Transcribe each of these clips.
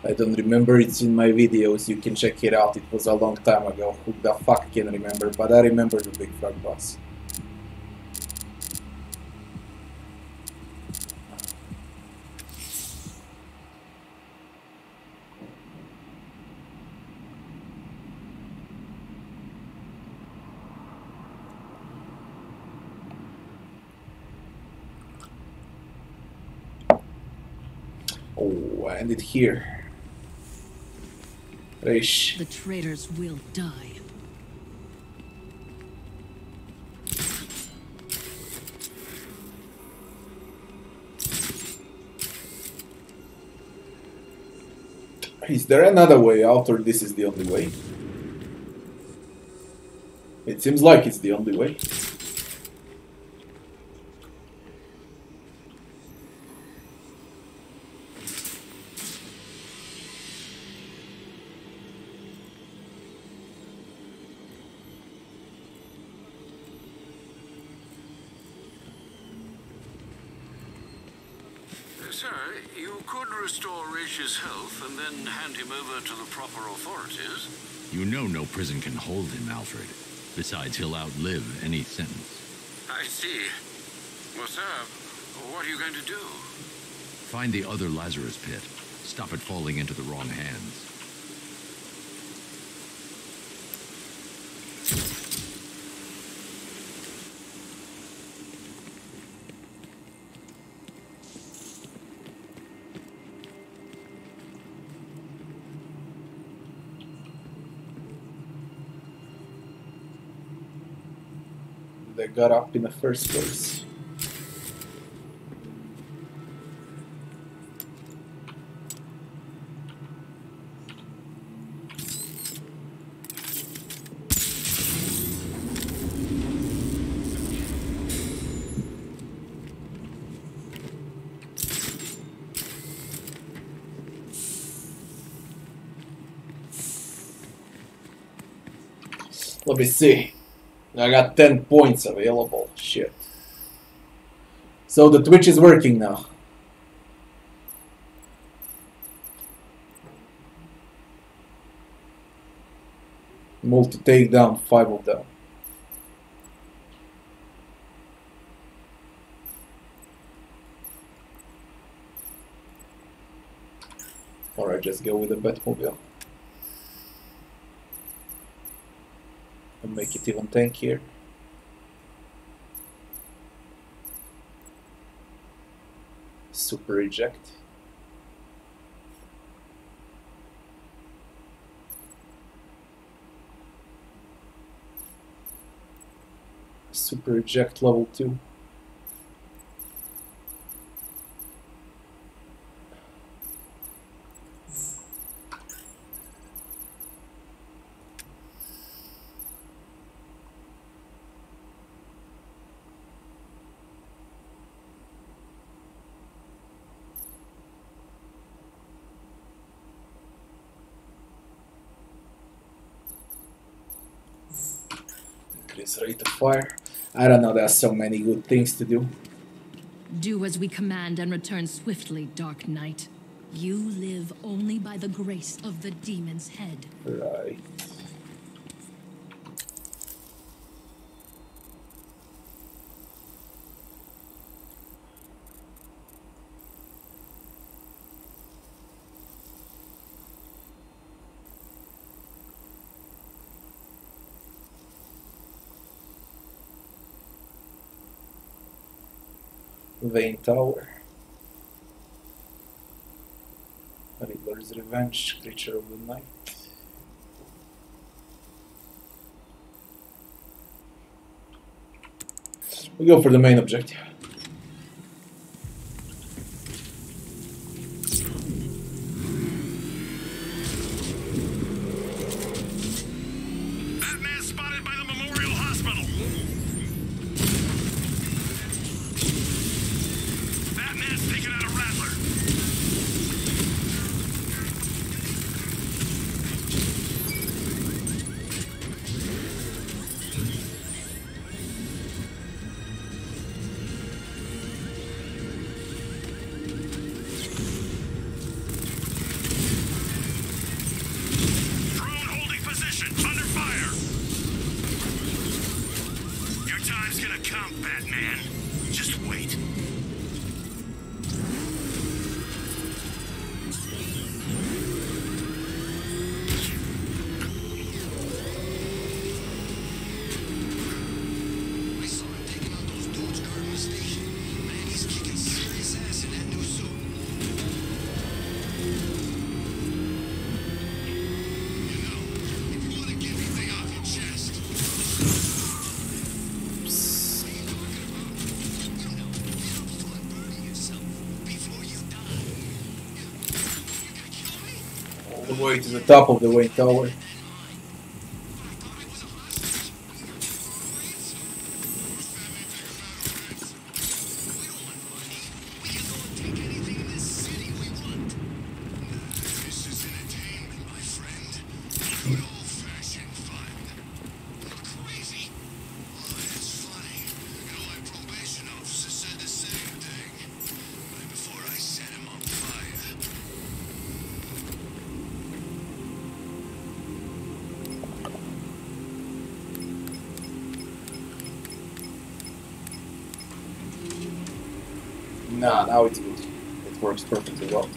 I don't remember, it's in my videos, you can check it out, it was a long time ago. Who the fuck can remember, but I remember the big frog boss. Oh, I ended here. Reish. The traitors will die. Is there another way out, or this is the only way? It seems like it's the only way. Restore Raish's health and then hand him over to the proper authorities. You know no prison can hold him, Alfred. Besides, he'll outlive any sentence. I see. Well, sir, what are you going to do? Find the other Lazarus pit. Stop it falling into the wrong hands. They got up in the first place. Let me see. I got 10 points available. Shit. So the Twitch is working now. Multi take down 5 of them. Or I just go with the Batmobile. And make it even tankier. Super eject. Super eject level 2. Increase rate of fire. I don't know, there's so many good things to do. Do as we command and return swiftly, Dark Knight. You live only by the grace of the demon's head. Right. Vane Tower. Riddler's Revenge, Creature of the Night. We go for the main objective. Batman spotted by the Memorial Hospital. Batman's taken out a Rattler. out, Batman. Just wait. I saw him taking out those dudes guarding the station. Man, he's kicking serious ass in that new suit. You know, if you want to get anything off your chest. What are you talking about? You know, get up front burning yourself before you die. You gonna kill me? All the way to the top of the Wayne Tower. Nah, now it's good. It works perfectly well.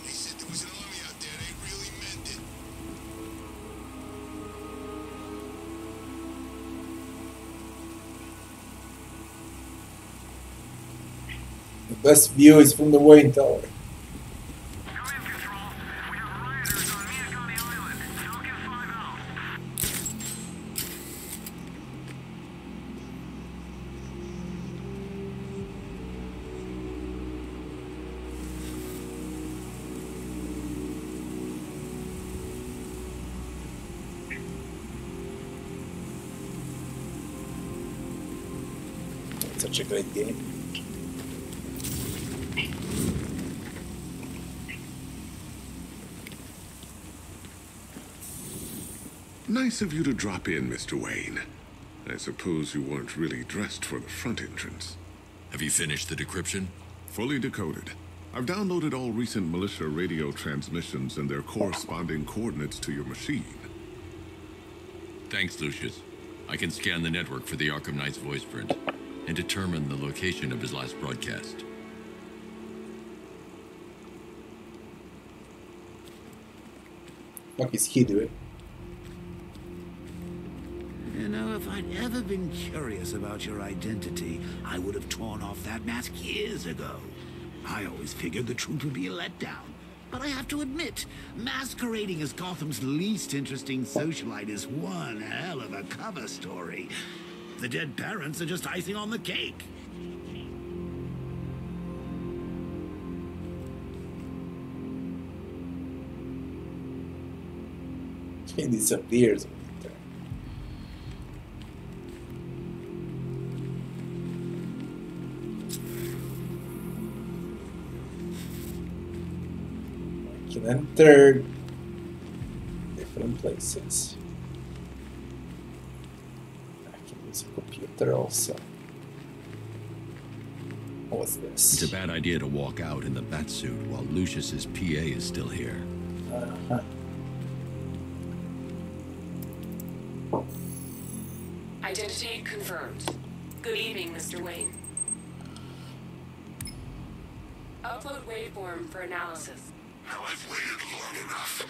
They said there was an army out there. They really meant it. The best view is from the Wayne Tower. Come in, Control. We have rioters on Miyagami Island. Falcon 5 out. It's such a great game. Nice of you to drop in, Mr. Wayne. I suppose you weren't really dressed for the front entrance. Have you finished the decryption? Fully decoded. I've downloaded all recent militia radio transmissions and their corresponding coordinates to your machine. Thanks, Lucius. I can scan the network for the Arkham Knight's voice print and determine the location of his last broadcast. What is he doing? You know, if I'd ever been curious about your identity, I would have torn off that mask years ago. I always figured the truth would be a letdown. But I have to admit, masquerading as Gotham's least interesting socialite is one hell of a cover story. The dead parents are just icing on the cake. He disappears. I can enter different places. I can use a computer also. What's this? It's a bad idea to walk out in the Batsuit while Lucius's PA is still here. Uh-huh. Identity confirmed. Good evening, Mr. Wayne. Upload waveform for analysis. Now I've waited long enough.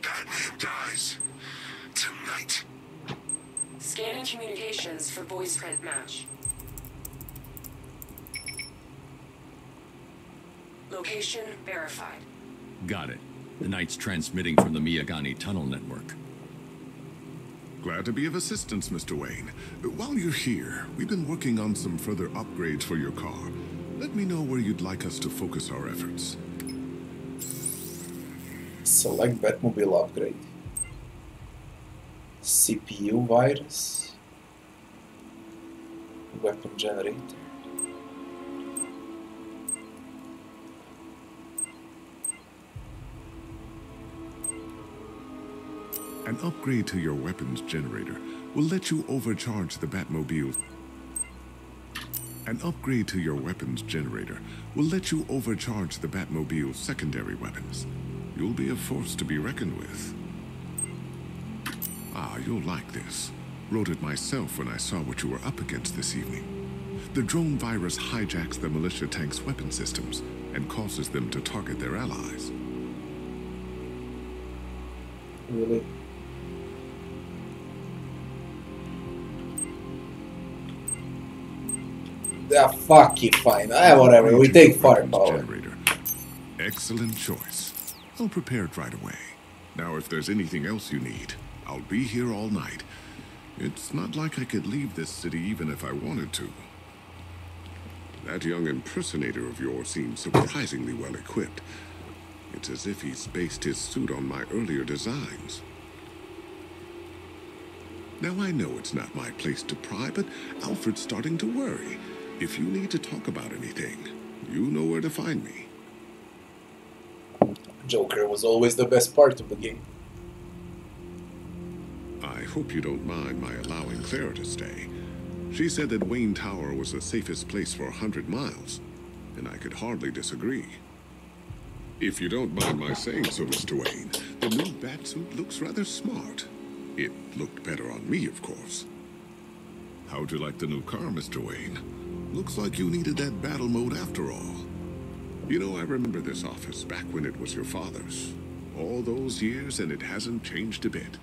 Batman dies. Tonight. Scanning communications for voice print match. Location verified. Got it. The Knight's transmitting from the Miyagani tunnel network. Glad to be of assistance, Mr. Wayne. While you're here, we've been working on some further upgrades for your car. Let me know where you'd like us to focus our efforts. Select Batmobile upgrade. CPU virus. Weapon generator. An upgrade to your weapons generator will let you overcharge the Batmobile. An upgrade to your weapons generator will let you overcharge the Batmobile's secondary weapons. You'll be a force to be reckoned with. Ah, you'll like this. Wrote it myself when I saw what you were up against this evening. The drone virus hijacks the militia tank's weapon systems and causes them to target their allies. Really? Yeah, fuck it, fine. Whatever, we take firepower. Generator. Excellent choice. I'll prepare it right away. Now, if there's anything else you need, I'll be here all night. It's not like I could leave this city even if I wanted to. That young impersonator of yours seems surprisingly well equipped. It's as if he's based his suit on my earlier designs. Now I know it's not my place to pry, but Alfred's starting to worry. If you need to talk about anything, you know where to find me. Joker was always the best part of the game. I hope you don't mind my allowing Clara to stay. She said that Wayne Tower was the safest place for 100 miles, and I could hardly disagree. If you don't mind my saying so, Mr. Wayne, the new batsuit looks rather smart. It looked better on me, of course. How'd you like the new car, Mr. Wayne? Looks like you needed that battle mode after all. You know, I remember this office back when it was your father's. All those years, and it hasn't changed a bit.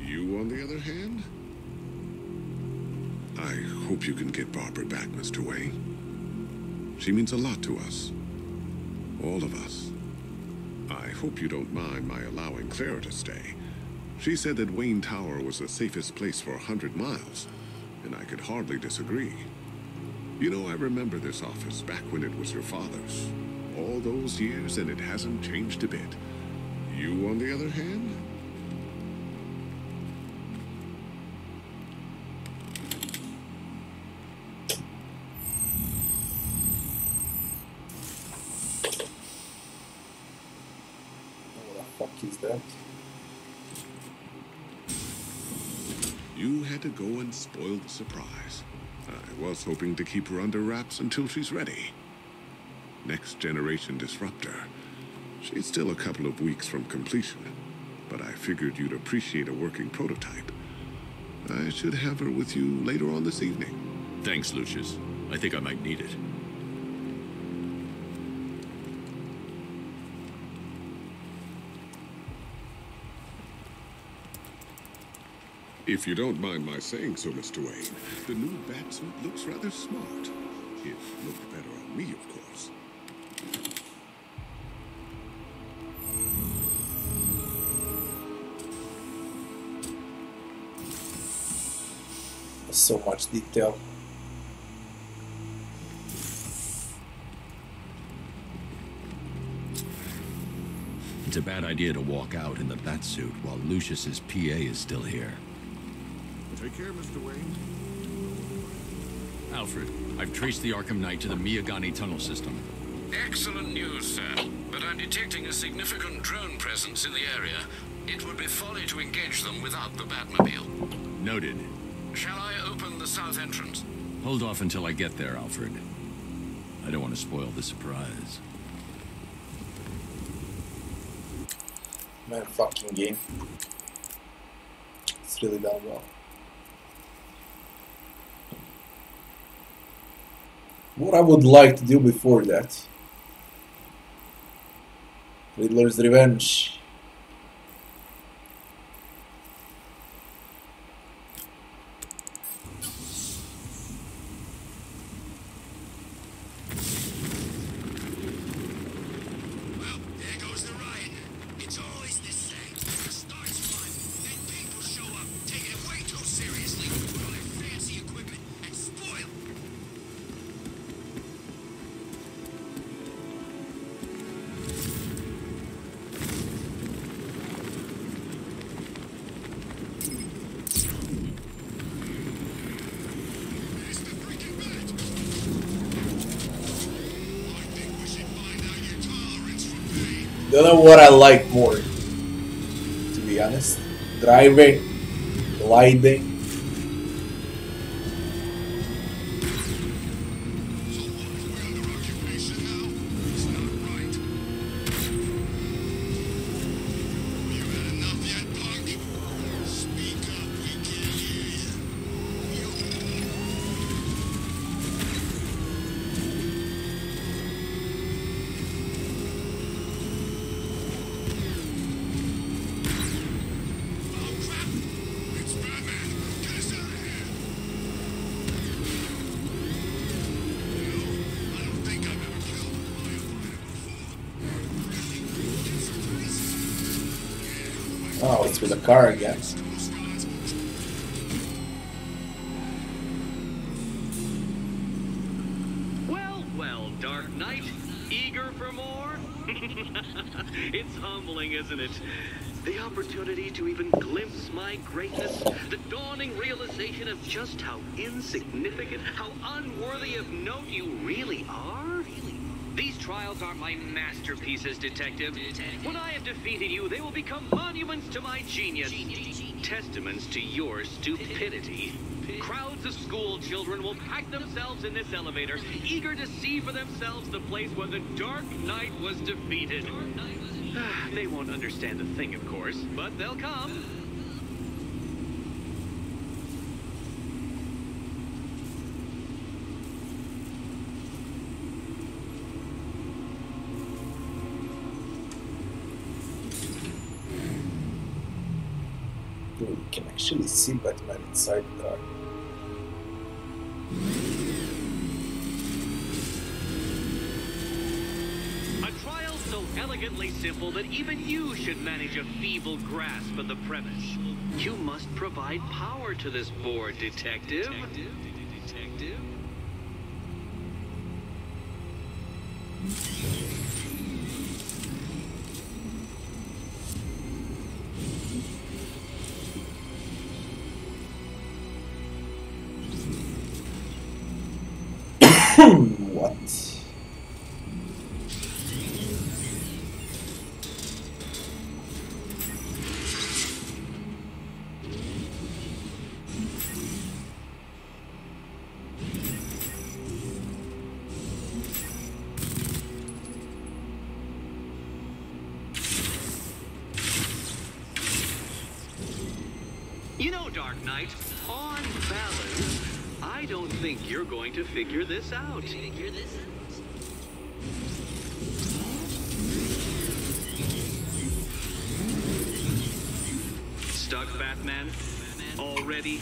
You, on the other hand? I hope you can get Barbara back, Mr. Wayne. She means a lot to us. All of us. I hope you don't mind my allowing Clara to stay. She said that Wayne Tower was the safest place for 100 miles, and I could hardly disagree. You know, I remember this office back when it was your father's. All those years, and it hasn't changed a bit. You, on the other hand? What the fuck is that? You had to go and spoil the surprise. I was hoping to keep her under wraps until she's ready. Next generation disruptor. She's still a couple of weeks from completion, but I figured you'd appreciate a working prototype. I should have her with you later on this evening. Thanks, Lucius. I think I might need it. If you don't mind my saying so, Mr. Wayne, the new batsuit looks rather smart. It looked better on me, of course. So much detail. It's a bad idea to walk out in the batsuit while Lucius's PA is still here. Take care, Mr. Wayne. Alfred, I've traced the Arkham Knight to the Miyagani tunnel system. Excellent news, sir. But I'm detecting a significant drone presence in the area. It would be folly to engage them without the Batmobile. Noted. Shall I open the south entrance? Hold off until I get there, Alfred. I don't want to spoil the surprise. Man, fucking game. It's really done well. What I would like to do before that. Riddler's Revenge. Well, there goes the riot. It's always the same. It starts fun, then people show up, taking it way too seriously, with all their fancy equipment, and spoil. It's the freaking bat. I think we should find out your tolerance for pain. Don't know what I like more, to be honest. Driving, gliding. So what? We're under occupation now? It's not right. it's with a car again. Well, Dark Knight, eager for more? It's humbling, isn't it? The opportunity to even glimpse my greatness, the dawning realization of just how insignificant, how unworthy of note you really are. These trials are my masterpieces, Detective. When I have defeated you, they will become monuments to my genius, testaments to your stupidity. Crowds of school children will pack themselves in this elevator, eager to see for themselves the place where the Dark Knight was defeated. They won't understand a thing, of course, but they'll come. You can actually see Batman inside the car. A trial so elegantly simple that even you should manage a feeble grasp of the premise. You must provide power to this board, Detective. What? You know, Dark Knight, on balance, I don't think you're going to figure this out. Stuck, Batman? Already?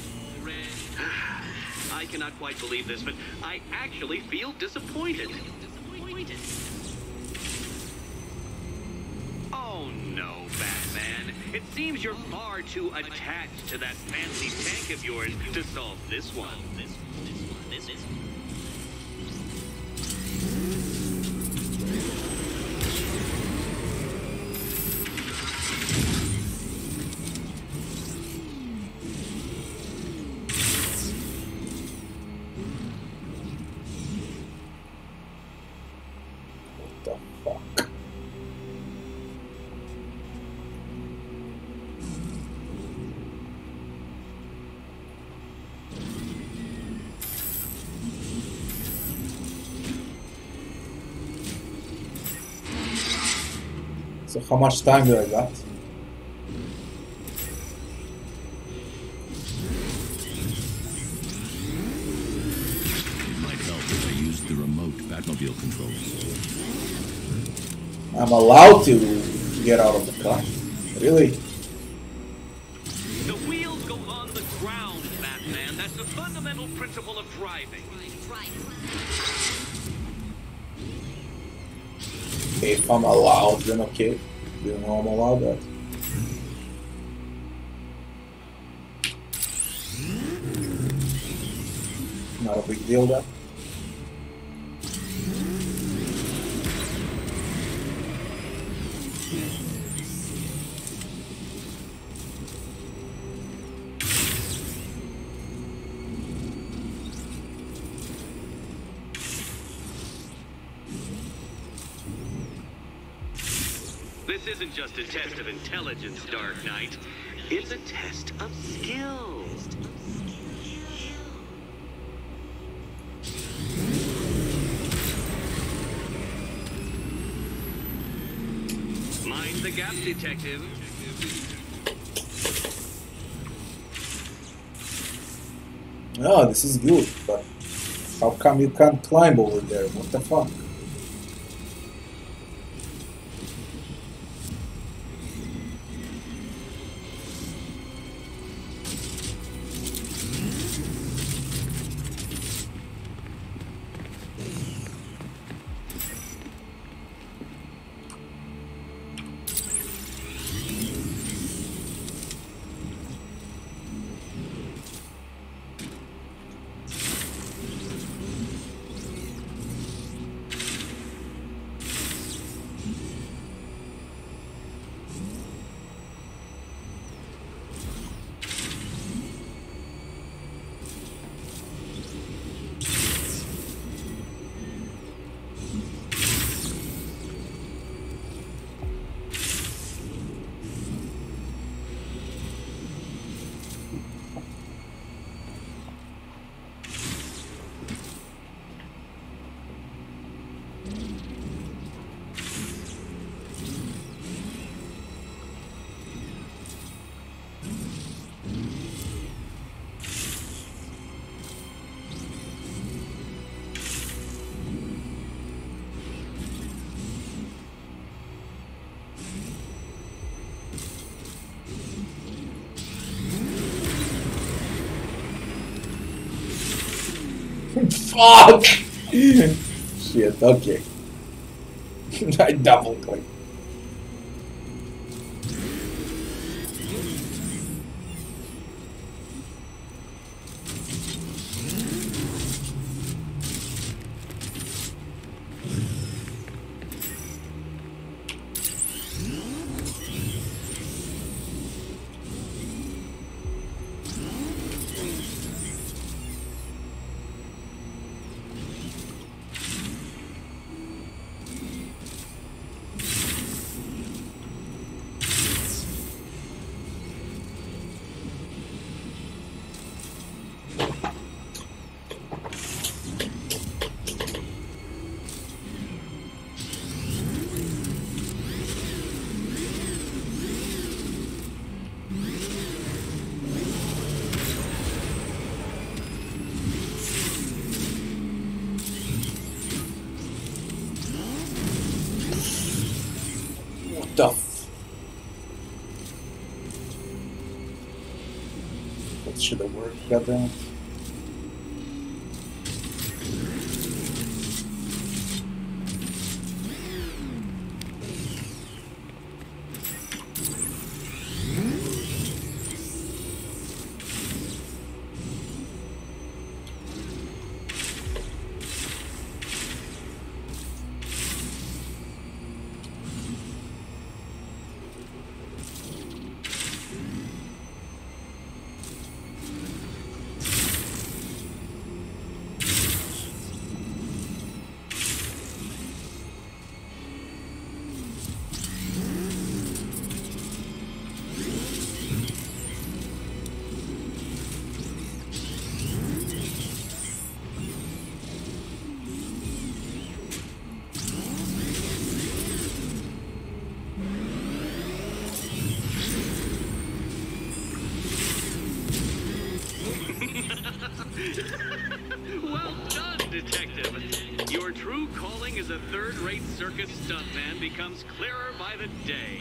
I cannot quite believe this, but I actually feel disappointed. Oh no, Batman. It seems you're far too attached to that fancy tank of yours to solve this one. What the fuck? So how much time do I got? It might help if I used the remote Batmobile controls. I'm allowed to get out of the car. Really? The wheels go on the ground, Batman. That's the fundamental principle of driving. If I'm allowed, then okay. You know I'm allowed that. Not a big deal, that. This isn't just a test of intelligence, Dark Knight. It's a test of skill. Mind the gap, Detective. Oh, this is good, but how come you can't climb over there? What the fuck? Fuck! Shit, okay. I double click. That should have worked, goddamn. Well done, Detective. Your true calling as a third-rate circus stuntman becomes clearer by the day.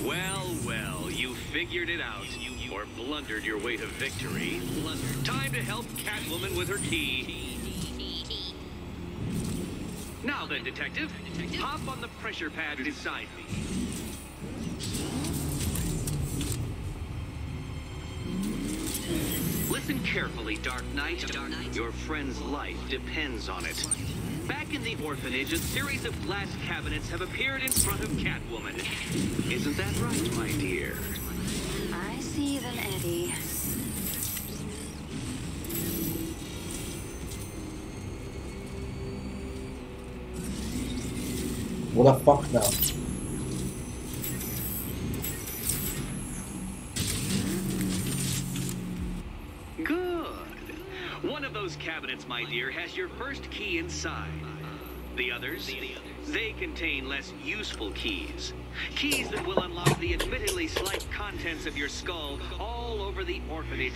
Well, you figured it out. Or blundered your way to victory. Time to help Catwoman with her key. Now then, Detective, hop on the pressure pad beside me. Listen carefully, Dark Knight. Your friend's life depends on it. Back in the orphanage, a series of glass cabinets have appeared in front of Catwoman. Isn't that right, my dear? I see them, Eddie. What the fuck now? Good. One of those cabinets, my dear, has your first key inside. The others, they contain less useful keys. Keys that will unlock the admittedly slight contents of your skull all over the orphanage.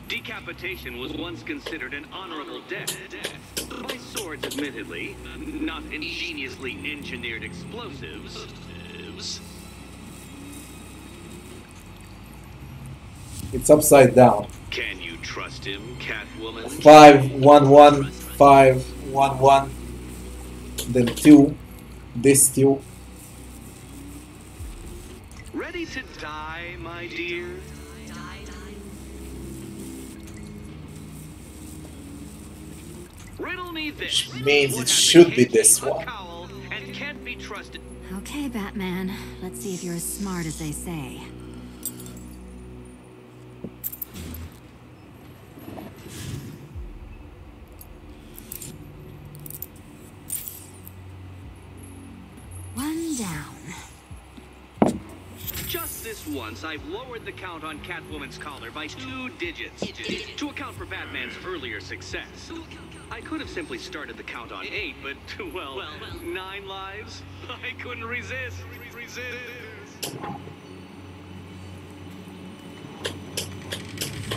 Decapitation was once considered an honorable death. By swords, admittedly, not ingeniously engineered explosives. gloves. It's upside down. Can you trust him, Catwoman? 511 511. Then 2. This 2. Ready to die, my dear? Riddle me this. Which means it should be this one. And can't be trusted. Okay, Batman. Let's see if you're as smart as they say. One down. Just this once, I've lowered the count on Catwoman's collar by 2 digits to account for Batman's earlier success. I could have simply started the count on 8, but, well, 9 lives? I couldn't resist.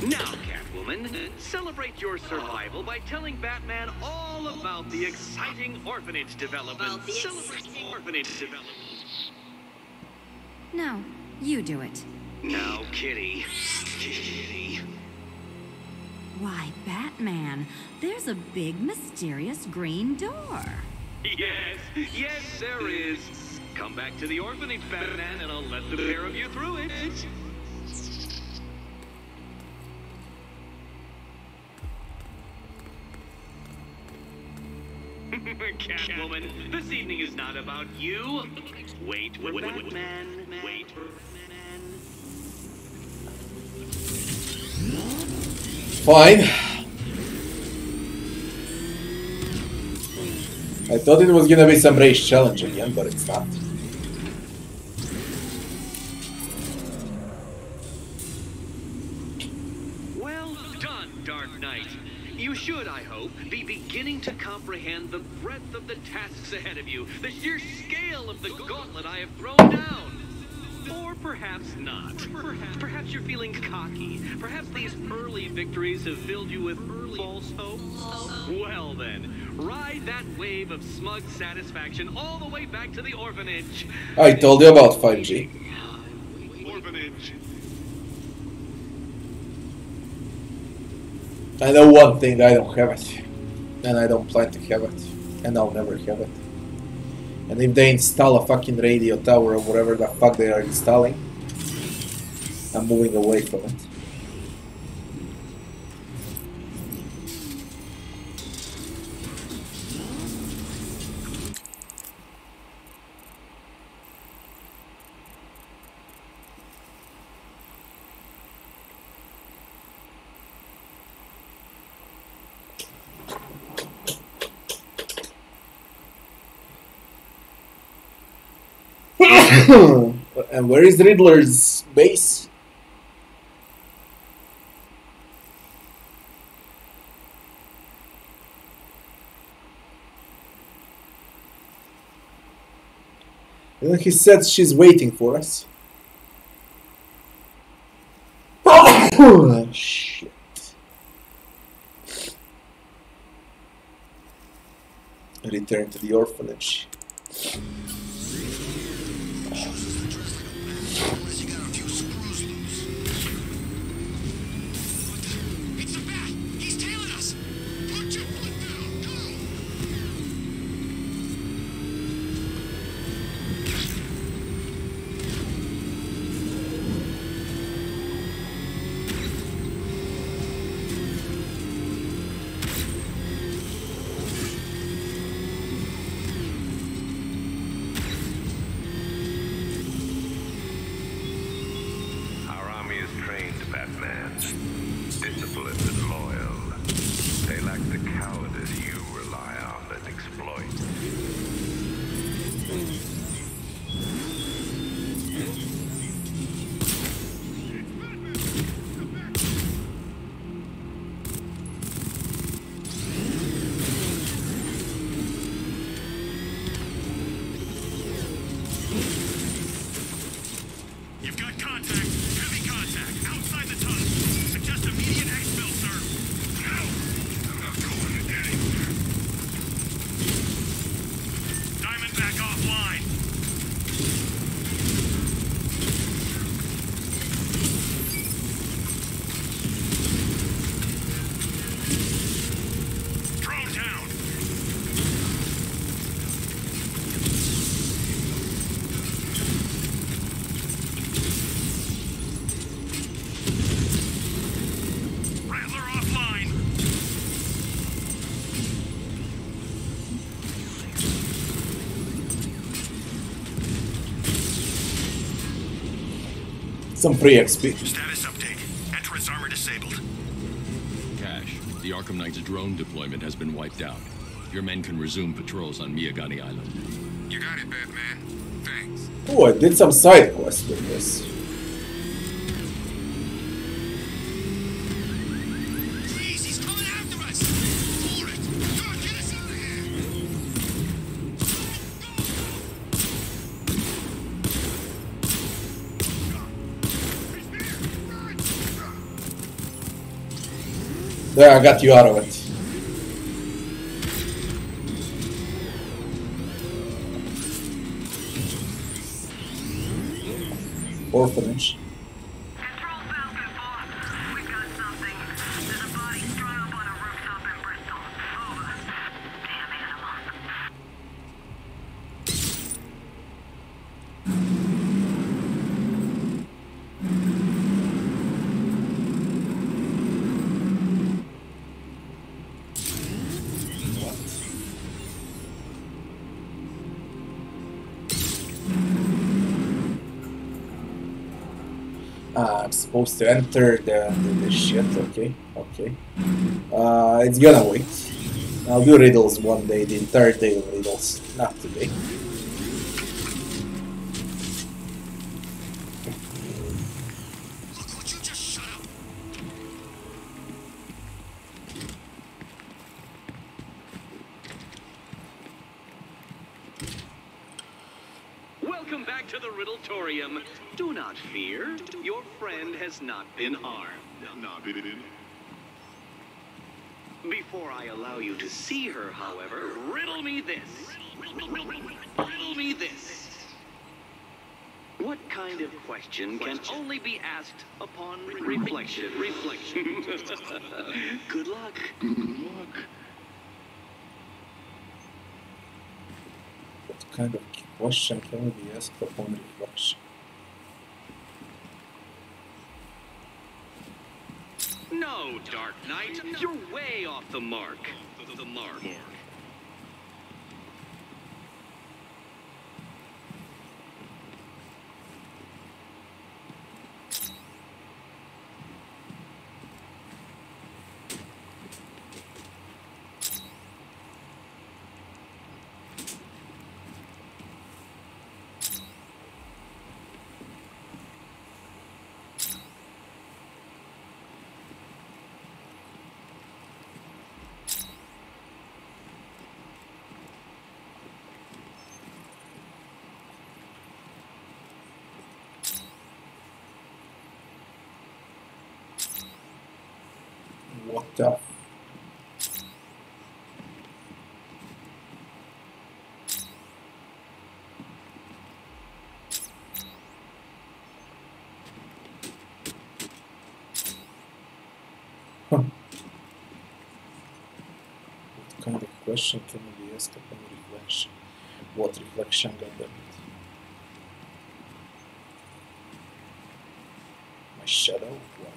Now, Catwoman, celebrate your survival by telling Batman all about the exciting orphanage development. No, you do it. Now, Kitty. Why, Batman, there's a big, mysterious green door. Yes, there is. Come back to the orphanage, Batman, and I'll let the pair of you through it. Catwoman, this evening is not about you. Wait for Batman. Wait for Batman. Fine. I thought it was gonna be some race challenge again, but it's not. Well done, Dark Knight. You should, I hope, be beginning to comprehend the breadth of the tasks ahead of you, the sheer scale of the gauntlet I have thrown down. Or perhaps not. Perhaps you're feeling cocky. Perhaps these early victories have filled you with false hope. Well then, ride that wave of smug satisfaction all the way back to the orphanage. I told you about 5G. Orphanage. I know one thing, I don't have it. And I don't plan to have it. And I'll never have it. And if they install a fucking radio tower or whatever the fuck they are installing, I'm moving away from it. And where is Riddler's base? And he said she's waiting for us. Oh, shit. Return to the orphanage. some free XP. Status update. Entrance armor disabled. Cash, the Arkham Knight's drone deployment has been wiped out. Your men can resume patrols on Miyagani Island. You got it, Batman. Thanks. Oh, I did some side quests with this. Please, he's coming after us! Hold it! Come on, get us out of here! There, I got you out of it. Orphanage. Control Falcon 4. We've got something. There's a body strung up on a rooftop in Bristol. Over. Damn animal. I'm supposed to enter the shit. Okay, okay. It's gonna wait. I'll do riddles one day, the entire day of riddles, not today. Look, would you just shut up? Welcome back to the Riddletorium. Do not fear. Your friend has not been harmed. Before I allow you to see her, however, riddle me this. Riddle me this. What kind of question can only be asked upon reflection? Reflection. Good luck. Good luck. What kind of question can be asked upon reflection? No, Dark Knight, you're way off the mark. The mark. What the? Huh. What kind of question can be asked upon reflection? What reflection got them? My shadow? What?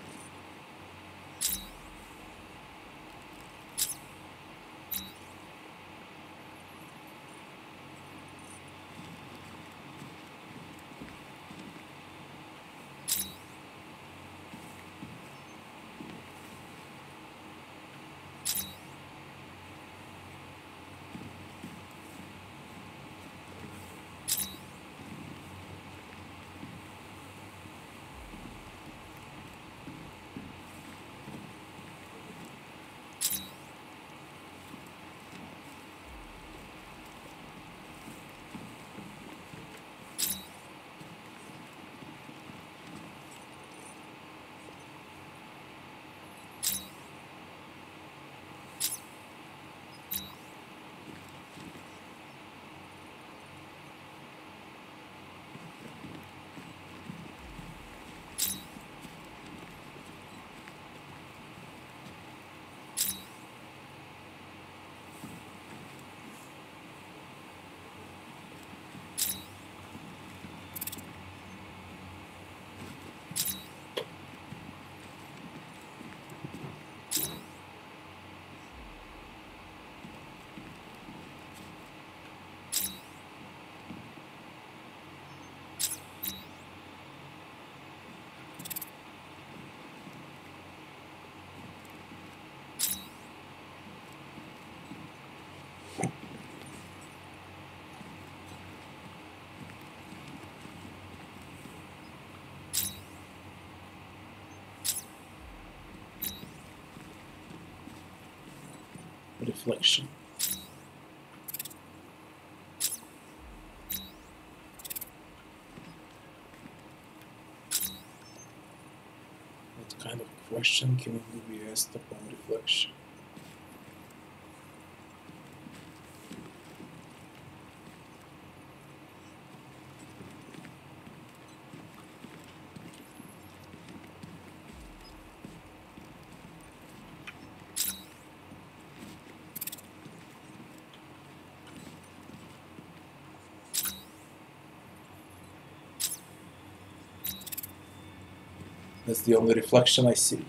reflection. What kind of question can be asked upon reflection? That's the only reflection I see.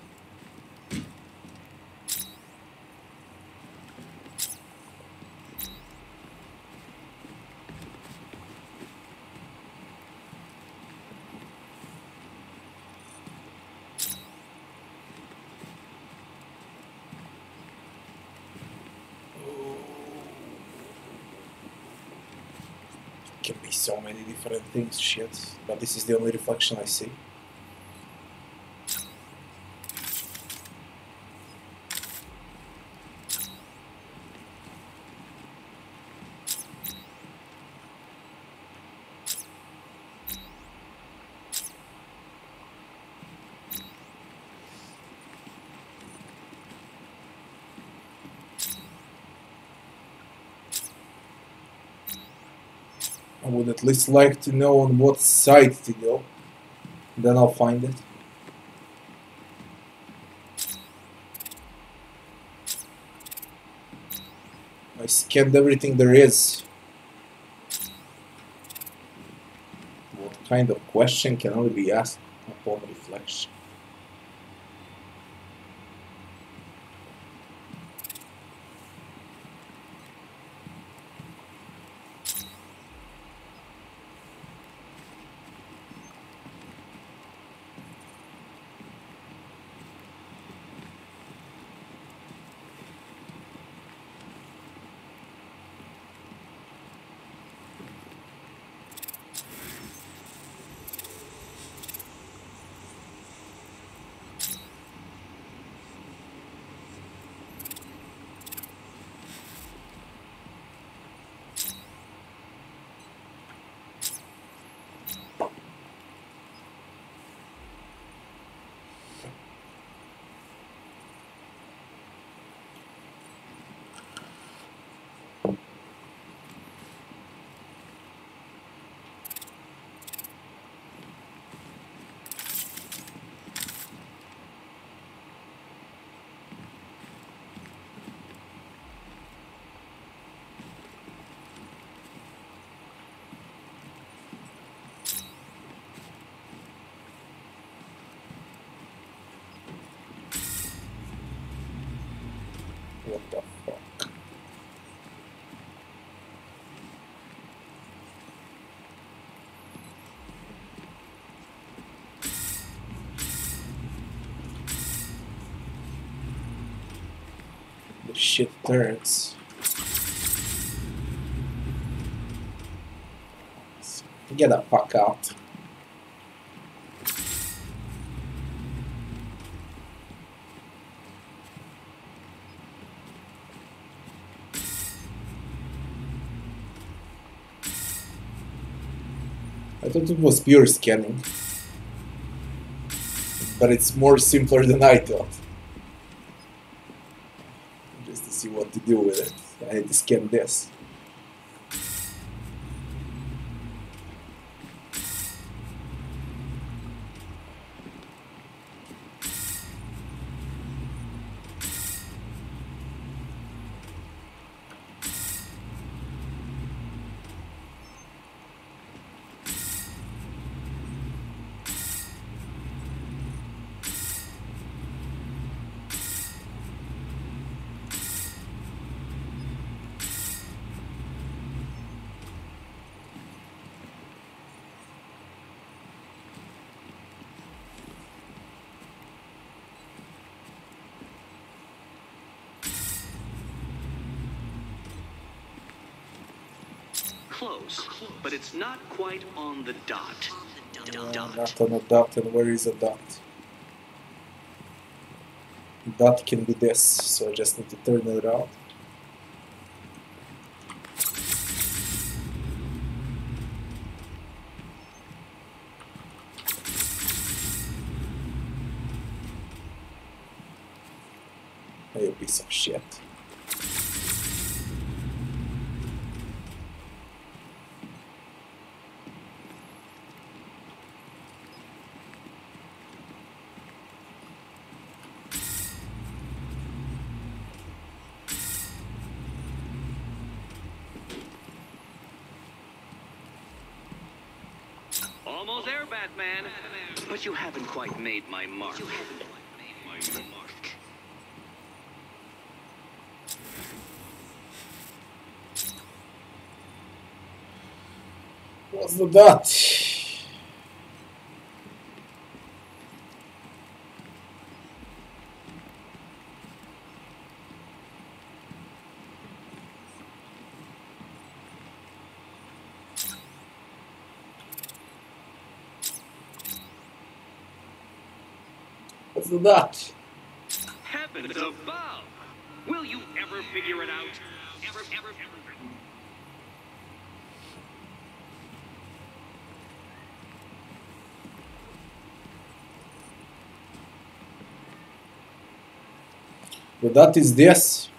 Can be so many different things, shit. But this is the only reflection I see. I would at least like to know on what side to go. Then I'll find it. I scanned everything there is. What kind of question can only be asked upon reflection? What the fuck? The shit turns. Get the fuck out. I thought it was pure scanning, but it's more simpler than I thought. Just to see what to do with it, I need to scan this. Close, but it's not quite on the dot. Not on a dot, and where is a dot? Dot can be this, so I just need to turn it around. You piece of shit. Almost there, Batman. But you haven't quite made my mark. What's the dot? What's the dot? Heavens above! Will you ever figure it out? Ever. The dot is this.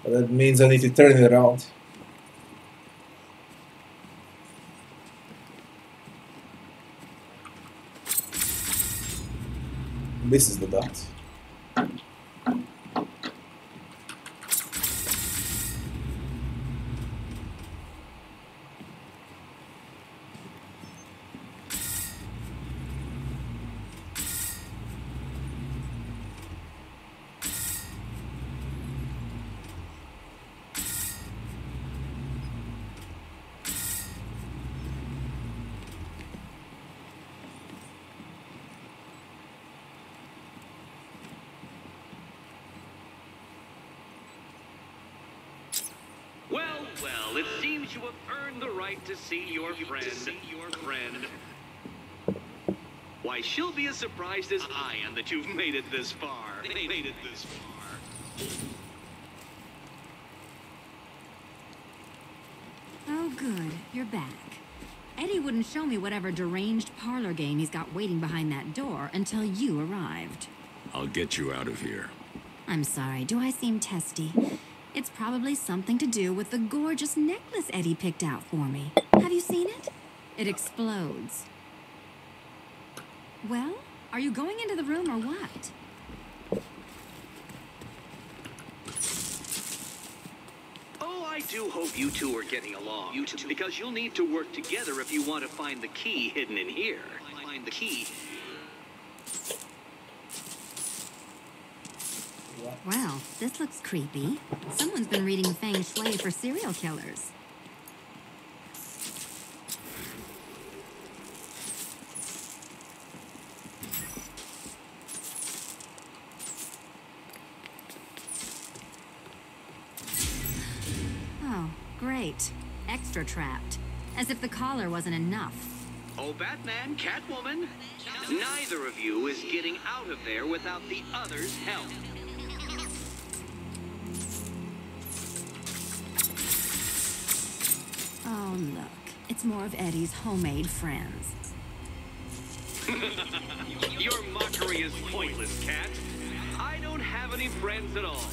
That means I need to turn it around. This is the dot. Well, it seems you have earned the right to see your friend. Why, she'll be as surprised as I am that you've made it this far. Oh, good. You're back. Eddie wouldn't show me whatever deranged parlor game he's got waiting behind that door until you arrived. I'll get you out of here. I'm sorry, do I seem testy? It's probably something to do with the gorgeous necklace Eddie picked out for me. Have you seen it? It explodes. Well, are you going into the room or what? Oh, I do hope you two are getting along. Because you'll need to work together if you want to find the key hidden in here. Find the key. Well, this looks creepy. Someone's been reading Feng Shui for serial killers. Oh, great. Extra trapped. As if the collar wasn't enough. Oh, Batman, Catwoman, neither of you is getting out of there without the other's help. Oh, look. It's more of Eddie's homemade friends. Your mockery is pointless, Cat. I don't have any friends at all.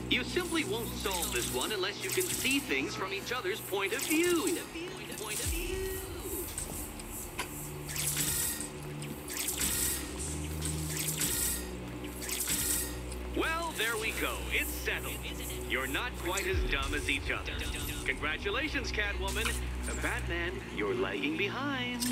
You simply won't solve this one unless you can see things from each other's point of view. Well, there we go. It's settled. You're not quite as dumb as each other. Congratulations, Catwoman. Batman, you're lagging behind.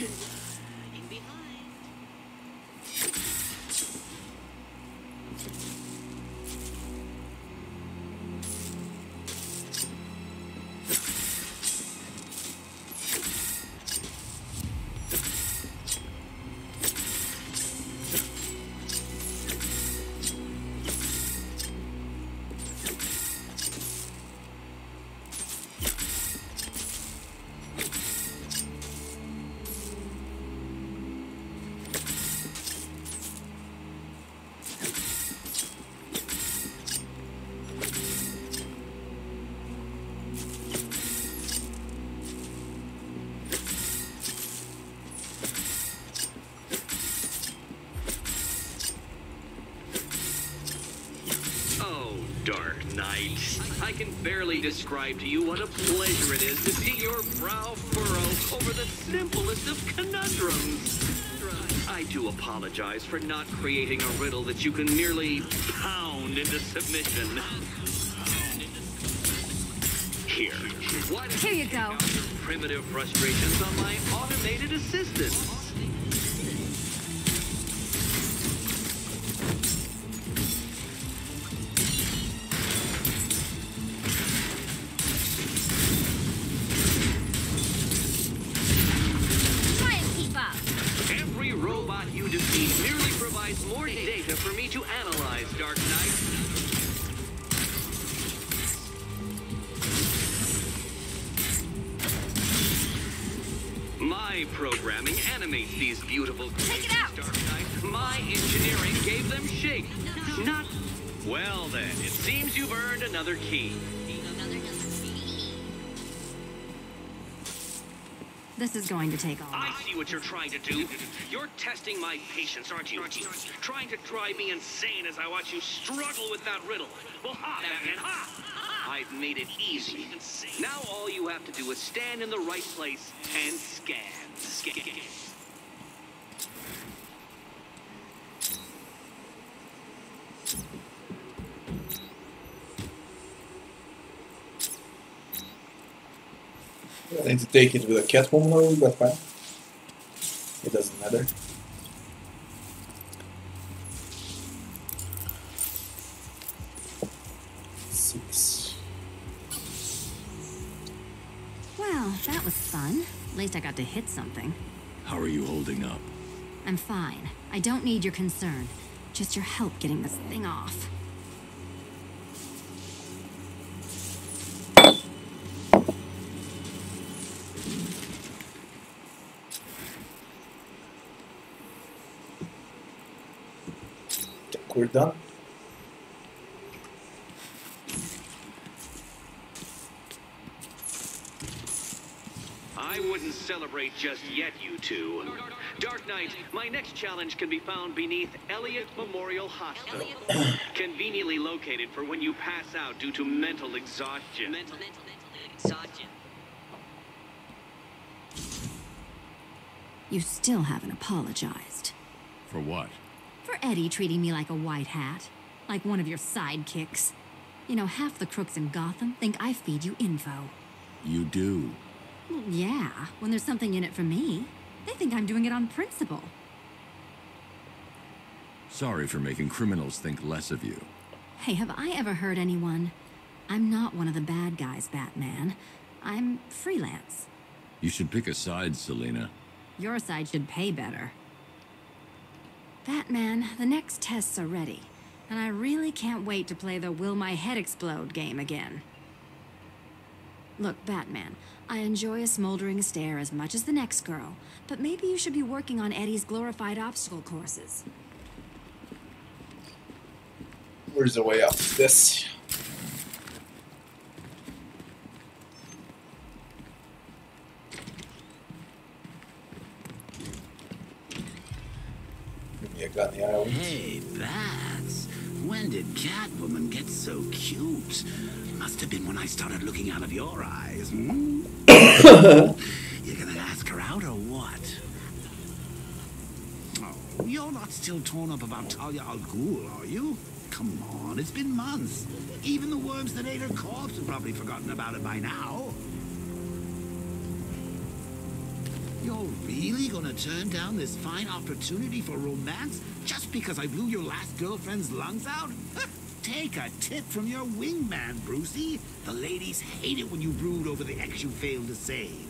I can barely describe to you what a pleasure it is to see your brow furrow over the simplest of conundrums. I do apologize for not creating a riddle that you can merely pound into submission. Here. Here you go. Primitive frustrations on my automated assistant. Try and keep up. Every robot you defeat merely provides more data for me to analyze, Dark Knight. My programming animates these beautiful Take it out. Dark Knight. My engineering gave them shape. Not... Well then, it seems you've earned another key. This is going to take all I night. see what you're trying to do. You're testing my patience, aren't you? Trying to drive me insane as I watch you struggle with that riddle. Well, ha, Batman, ha! I've made it easy. Now all you have to do is stand in the right place and scan. I need to take it with a Catwoman or with Batman. It doesn't matter. Six. Well, that was fun. At least I got to hit something. How are you holding up? I'm fine. I don't need your concern. Just your help getting this thing off. Think we're done. I wouldn't celebrate just yet, you two. Dark Knight, my next challenge can be found beneath Elliott Memorial Hospital. Conveniently located for when you pass out due to mental exhaustion. You still haven't apologized. For what? For Eddie treating me like a white hat. Like one of your sidekicks. You know, half the crooks in Gotham think I feed you info. You do. Well, yeah, when there's something in it for me. They think I'm doing it on principle. Sorry for making criminals think less of you. Hey, have I ever hurt anyone? I'm not one of the bad guys, Batman. I'm freelance. You should pick a side, Selina. Your side should pay better. Batman, the next tests are ready. And I really can't wait to play the Will My Head Explode game again. Look, Batman, I enjoy a smoldering stare as much as the next girl, but maybe you should be working on Eddie's glorified obstacle courses. Where's the way out of this? Give me a gun here, Island. Hey, Bats. When did Catwoman get so cute? Must have been when I started looking out of your eyes. Hmm? You're gonna ask her out or what? Oh, you're not still torn up about Talia al Ghul, are you? Come on, it's been months. Even the worms that ate her corpse have probably forgotten about it by now. You're really gonna turn down this fine opportunity for romance just because I blew your last girlfriend's lungs out? Take a tip from your wingman, Brucey. The ladies hate it when you brood over the ex you failed to save.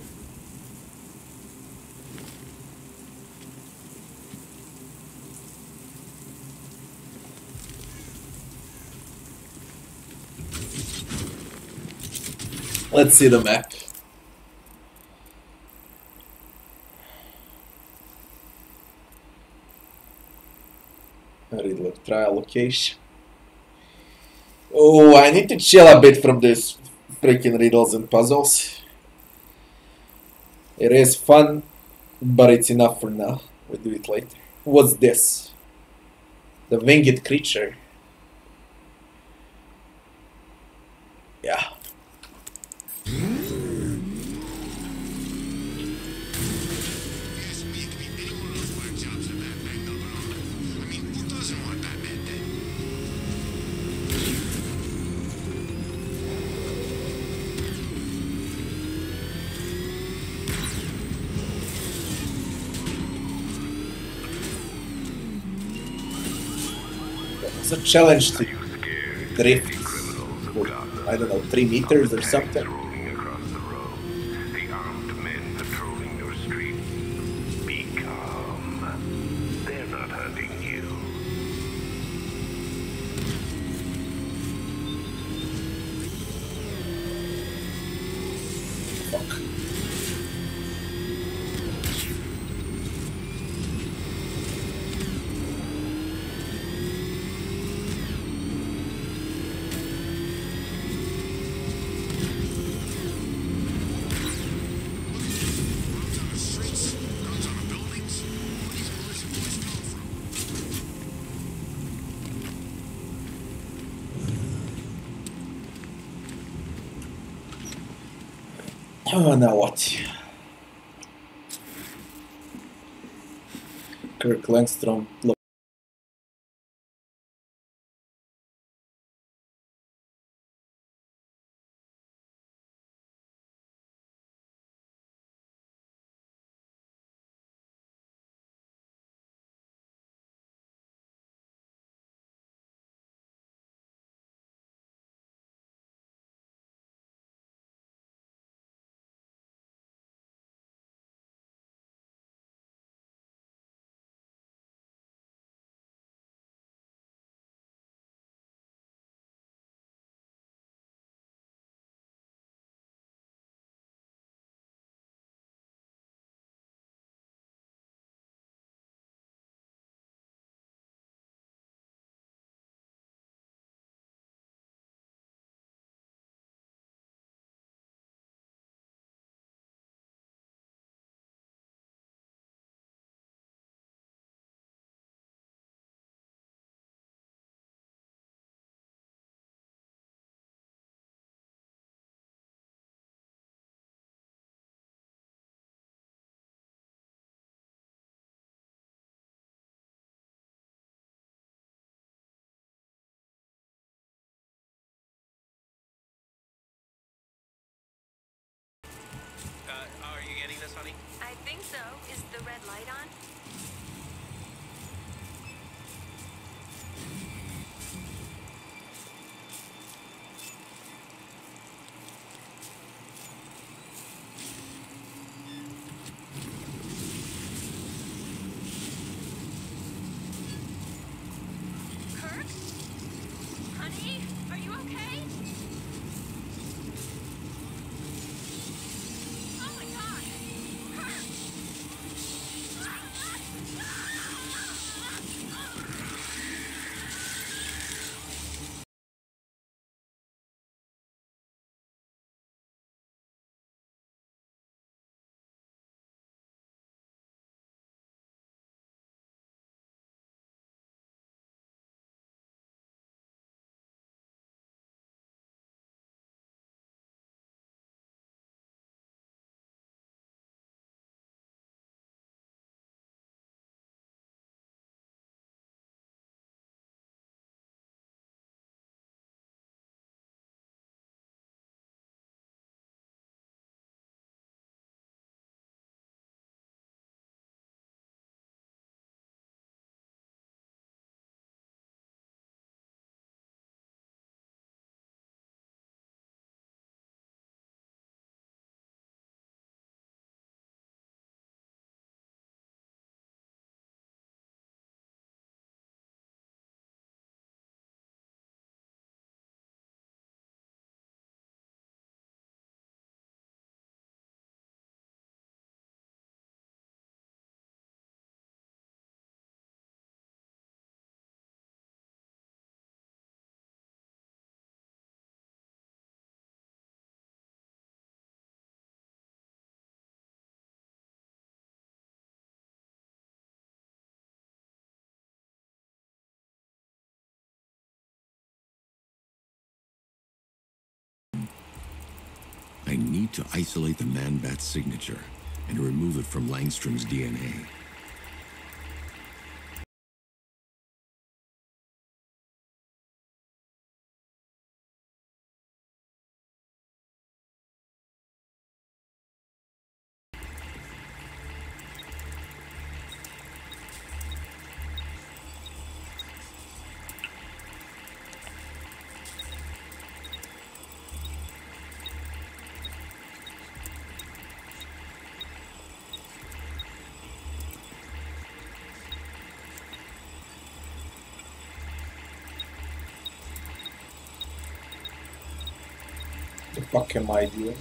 Let's see the map. Riddler trial location. Oh, I need to chill a bit from this freaking riddles and puzzles. It is fun, but it's enough for now. We'll do it later. What's this? The winged creature. Yeah. Yes, me, it could be any one of those whack jobs that Batman banged up and all. I mean, who doesn't want Batman dead? It's a challenge to drift, I don't know, 3 meters or something. Rolling across the road. The armed men patrolling your street. Be calm. They're not hunting you. Fuck. Guns on the streets, guns on the buildings. Where these militia boys come from? Oh, now what? Kirk Langstrom. Look. Are you getting this, honey? I think so. Is the red light on? Kirk? Honey? Are you okay? Oh my god! I need to isolate the Man-Bat signature and remove it from Langstrom's DNA. The fuck am I doing?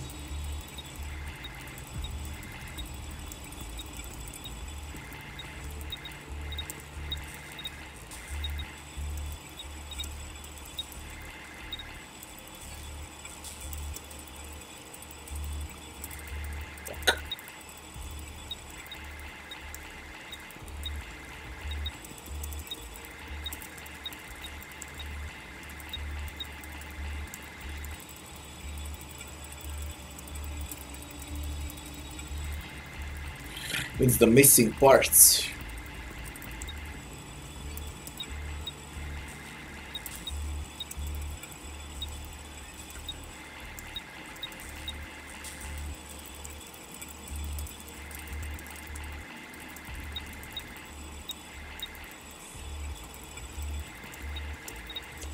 It's the missing parts.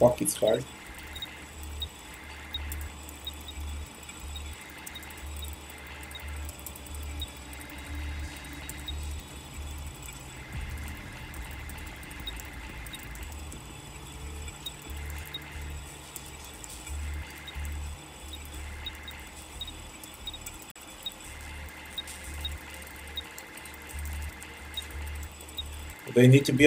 Fuck, it's hard. They need to be